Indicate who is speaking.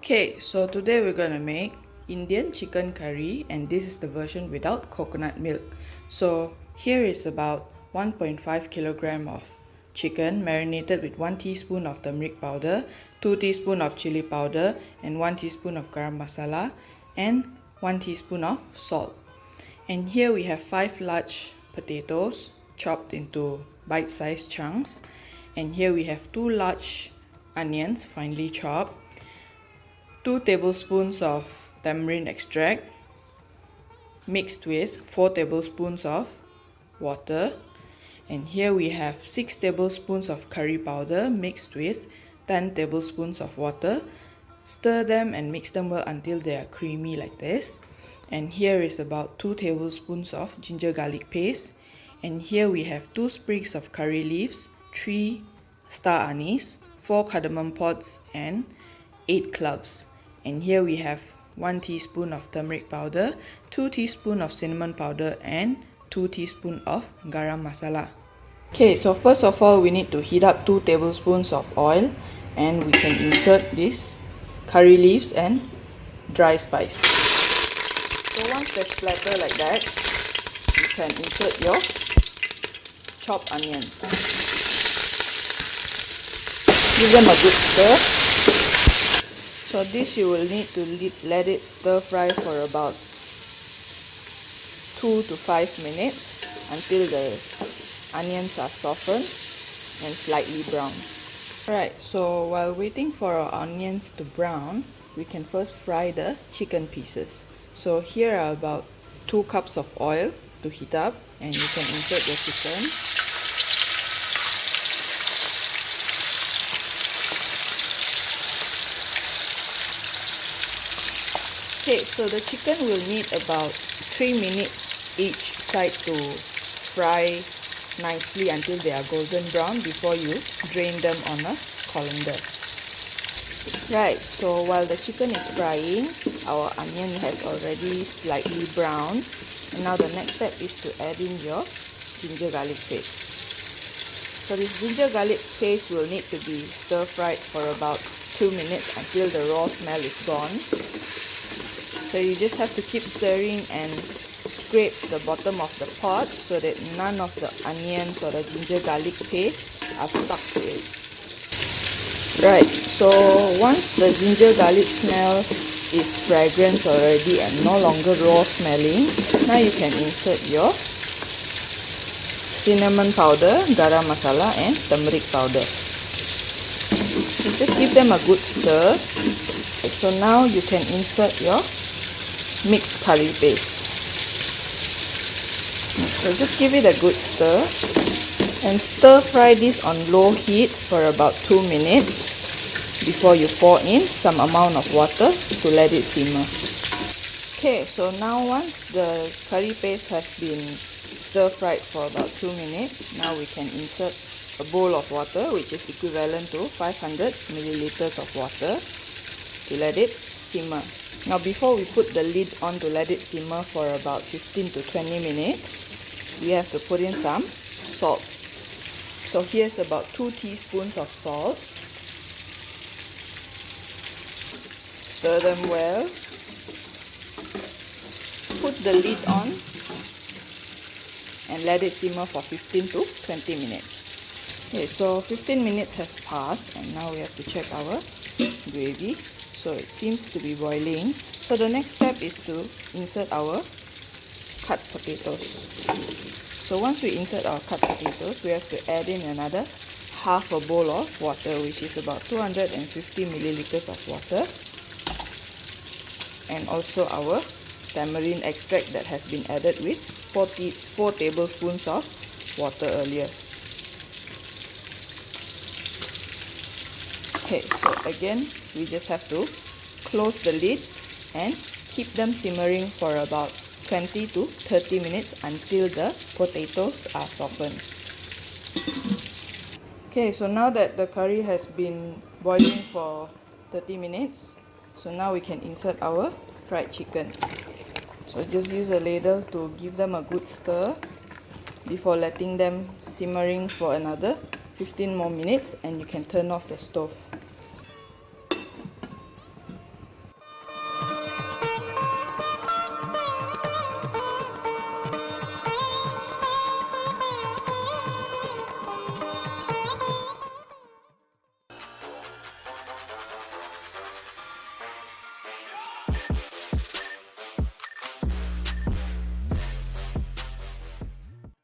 Speaker 1: Okay, so today we're gonna make Indian chicken curry, and this is the version without coconut milk. So here is about 1.5 kilogram of chicken marinated with 1 teaspoon of turmeric powder, 2 teaspoon of chili powder, and 1 teaspoon of garam masala, and 1 teaspoon of salt. And here we have 5 large potatoes chopped into bite-sized chunks, and here we have 2 large onions finely chopped, 2 tablespoons of tamarind extract mixed with 4 tablespoons of water, and here we have 6 tablespoons of curry powder mixed with 10 tablespoons of water. Stir them and mix them well until they are creamy like this. And here is about 2 tablespoons of ginger garlic paste, and here we have 2 sprigs of curry leaves, 3 star anise, 4 cardamom pods, and 8 cloves. And here we have 1 teaspoon of turmeric powder, 2 teaspoons of cinnamon powder, and 2 teaspoons of garam masala. Okay, so first of all we need to heat up 2 tablespoons of oil, and we can insert this curry leaves and dry spice. So once they splatter like that, you can insert your chopped onions. Give them a good stir. So this you will need to let it stir fry for about 2 to 5 minutes until the onions are softened and slightly brown. Alright, so while waiting for our onions to brown, we can first fry the chicken pieces. So here are about 2 cups of oil to heat up, and you can insert your chicken. Okay, so the chicken will need about 3 minutes each side to fry nicely until they are golden brown before you drain them on a colander. Right, so while the chicken is frying, our onion has already slightly browned, and now the next step is to add in your ginger garlic paste. So this ginger garlic paste will need to be stir fried for about 2 minutes until the raw smell is gone. So you just have to keep stirring and scrape the bottom of the pot so that none of the onions or the ginger garlic paste are stuck to it. Right, so once the ginger garlic smell is fragrant already and no longer raw smelling, now you can insert your cinnamon powder, garam masala, and turmeric powder. So just give them a good stir. So now you can insert your mixed curry paste. So just give it a good stir and stir fry this on low heat for about 2 minutes before you pour in some amount of water to let it simmer. Okay, so now once the curry paste has been stir fried for about 2 minutes, now we can insert a bowl of water, which is equivalent to 500 milliliters of water, to let it simmer. Now before we put the lid on to let it simmer for about 15 to 20 minutes, we have to put in some salt. So here's about 2 teaspoons of salt. Stir them well. Put the lid on and let it simmer for 15 to 20 minutes. Okay, so 15 minutes has passed, and now we have to check our gravy. So it seems to be boiling. So the next step is to insert our cut potatoes. So once we insert our cut potatoes, we have to add in another half a bowl of water, which is about 250 milliliters of water, and also our tamarind extract that has been added with 4 tablespoons of water earlier. Okay, so again, we just have to close the lid and keep them simmering for about 20 to 30 minutes until the potatoes are softened. Okay, so now that the curry has been boiling for 30 minutes, so now we can insert our fried chicken. So just use a ladle to give them a good stir before letting them simmering for another 15 more minutes, and you can turn off the stove.